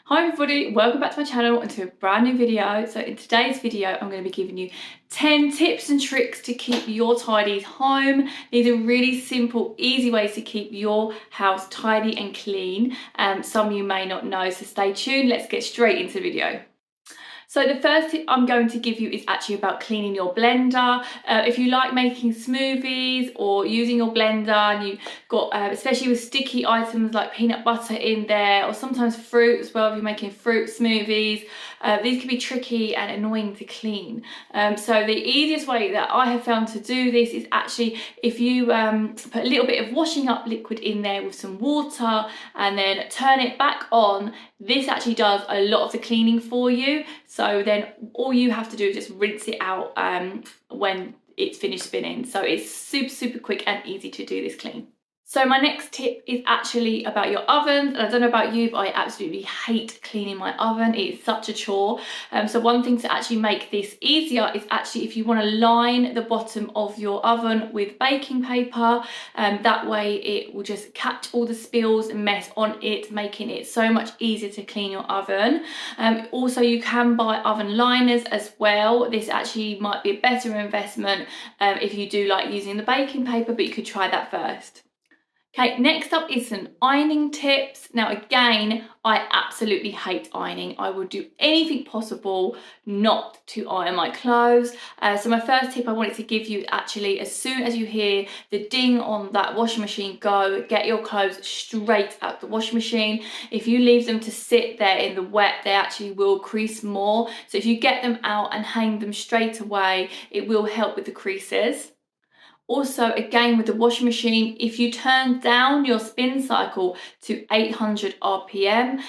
Hi everybody, welcome back to my channel and to a brand new video. So in today's video, I'm going to be giving you 10 tips and tricks to keep your tidies home. These are really simple, easy ways to keep your house tidy and clean. Some you may not know, so stay tuned. Let's get straight into the video. So the first tip I'm going to give you is actually about cleaning your blender. If you like making smoothies or using your blender and you've got, especially with sticky items like peanut butter in there, or sometimes fruit as well if you're making fruit smoothies, these can be tricky and annoying to clean. So the easiest way that I have found to do this is actually if you put a little bit of washing up liquid in there with some water and then turn it back on. This actually does a lot of the cleaning for you. So then all you have to do is just rinse it out when it's finished spinning. So it's super quick and easy to do this clean. So my next tip is actually about your ovens, and I don't know about you, but I absolutely hate cleaning my oven. It's such a chore. So one thing to actually make this easier is actually if you want to line the bottom of your oven with baking paper, that way it will just catch all the spills and mess on it, making it so much easier to clean your oven. Also, you can buy oven liners as well. This actually might be a better investment if you do like using the baking paper, but you could try that first. Okay, next up is some ironing tips. Now again, I absolutely hate ironing. I will do anything possible not to iron my clothes. So my first tip I wanted to give you actually, as soon as you hear the ding on that washing machine go, get your clothes straight out the washing machine. If you leave them to sit there in the wet, they actually will crease more. So if you get them out and hang them straight away, it will help with the creases. Also, again with the washing machine, if you turn down your spin cycle to 800 RPM,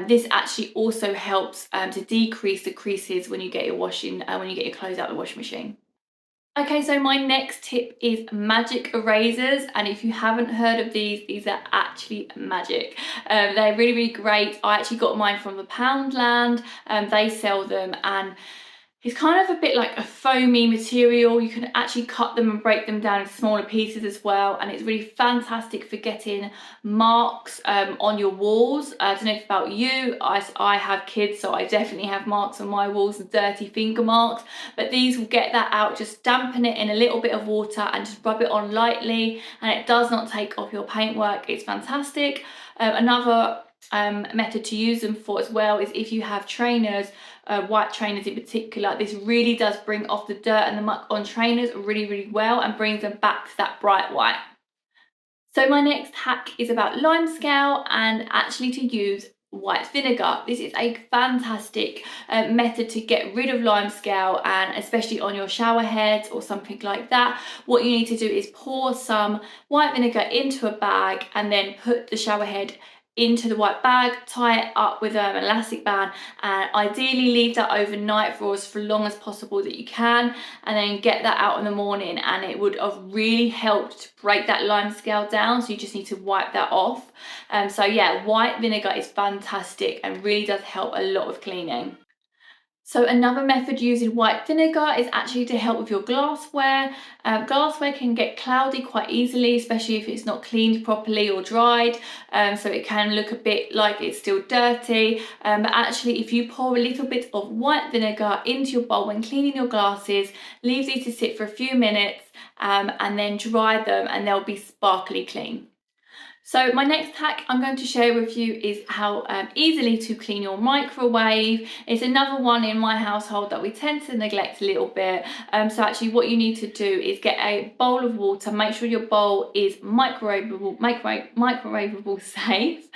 this actually also helps to decrease the creases when you get your clothes out of the washing machine. Okay, so my next tip is magic erasers, and if you haven't heard of these are actually magic. They're really great. I actually got mine from the Poundland. They sell them, and it's kind of a bit like a foamy material. You can actually cut them and break them down into smaller pieces as well, and it's really fantastic for getting marks on your walls. I don't know if about you, I have kids, so I definitely have marks on my walls, and dirty finger marks, but these will get that out. Just dampen it in a little bit of water and just rub it on lightly, and it does not take off your paintwork. It's fantastic. Another method to use them for as well is if you have trainers, white trainers in particular. This really does bring off the dirt and the muck on trainers really well and brings them back to that bright white. So my next hack is about lime scale and actually to use white vinegar. This is a fantastic method to get rid of lime scale, and especially on your shower heads or something like that. What you need to do is pour some white vinegar into a bag and then put the shower head into the white bag, tie it up with an elastic band, and ideally leave that overnight for as long as possible that you can, and then get that out in the morning, and it would have really helped to break that lime scale down. So you just need to wipe that off. So yeah, white vinegar is fantastic and really does help a lot with cleaning. So another method using white vinegar is actually to help with your glassware. Glassware can get cloudy quite easily, especially if it's not cleaned properly or dried. So it can look a bit like it's still dirty. But actually, if you pour a little bit of white vinegar into your bowl when cleaning your glasses, leave these to sit for a few minutes, and then dry them, and they'll be sparkly clean. So my next hack I'm going to share with you is how easily to clean your microwave. It's another one in my household that we tend to neglect a little bit. So actually what you need to do is get a bowl of water. Make sure your bowl is microwavable safe,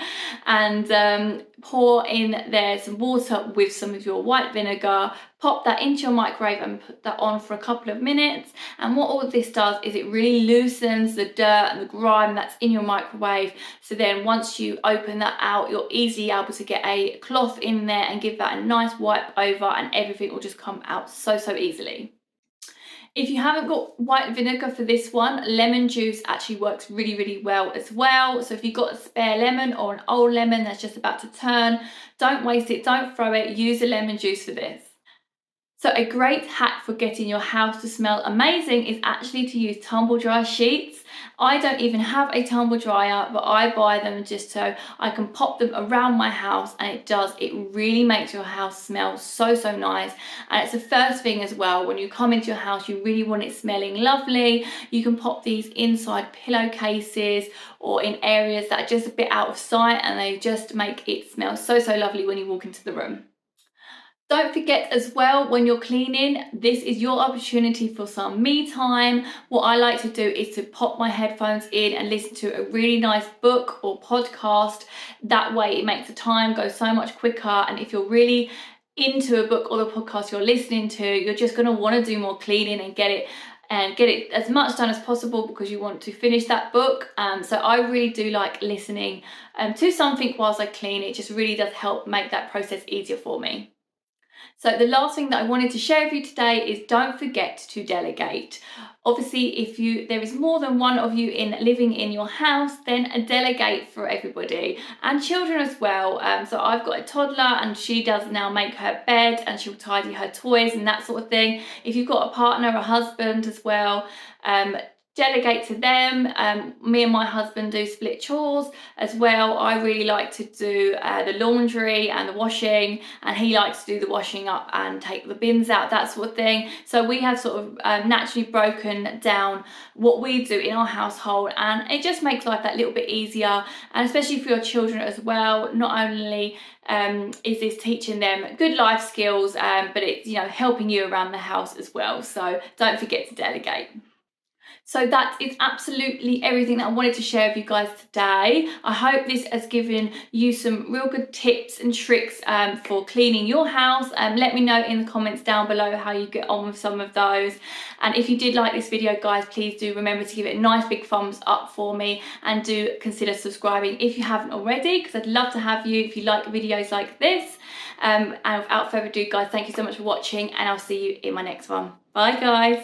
and pour in there some water with some of your white vinegar. Pop that into your microwave and put that on for a couple of minutes. And what all of this does is it really loosens the dirt and the grime that's in your microwave. So then once you open that out, you're easily able to get a cloth in there and give that a nice wipe over, and everything will just come out so easily. If you haven't got white vinegar for this one, lemon juice actually works really well as well. So if you've got a spare lemon or an old lemon that's just about to turn, don't waste it, don't throw it, use the lemon juice for this. So a great hack for getting your house to smell amazing is actually to use tumble dryer sheets. I don't even have a tumble dryer, but I buy them just so I can pop them around my house, and it really makes your house smell so nice. And it's the first thing as well, when you come into your house, you really want it smelling lovely. You can pop these inside pillowcases or in areas that are just a bit out of sight, and they just make it smell so lovely when you walk into the room. Don't forget as well, when you're cleaning, this is your opportunity for some me time. What I like to do is to pop my headphones in and listen to a really nice book or podcast. That way it makes the time go so much quicker. And if you're really into a book or the podcast you're listening to, you're just going to want to do more cleaning and get it as much done as possible because you want to finish that book. So I really do like listening to something whilst I clean. It just really does help make that process easier for me. So the last thing that I wanted to share with you today is don't forget to delegate. Obviously, if there is more than one of you living in your house, then delegate for everybody and children as well. So I've got a toddler and she does now make her bed and she'll tidy her toys and that sort of thing. If you've got a partner, a husband as well, delegate to them. Me and my husband do split chores as well. I really like to do the laundry and the washing, and he likes to do the washing up and take the bins out, that sort of thing. So we have sort of naturally broken down what we do in our household, and it just makes life that little bit easier, and especially for your children as well. Not only is this teaching them good life skills, but it's helping you around the house as well. So don't forget to delegate. So that is absolutely everything that I wanted to share with you guys today. I hope this has given you some real good tips and tricks for cleaning your house. Let me know in the comments down below how you get on with some of those. And if you did like this video, guys, please do remember to give it a nice big thumbs up for me, and do consider subscribing if you haven't already, because I'd love to have you if you like videos like this. And without further ado, guys, thank you so much for watching, and I'll see you in my next one. Bye, guys.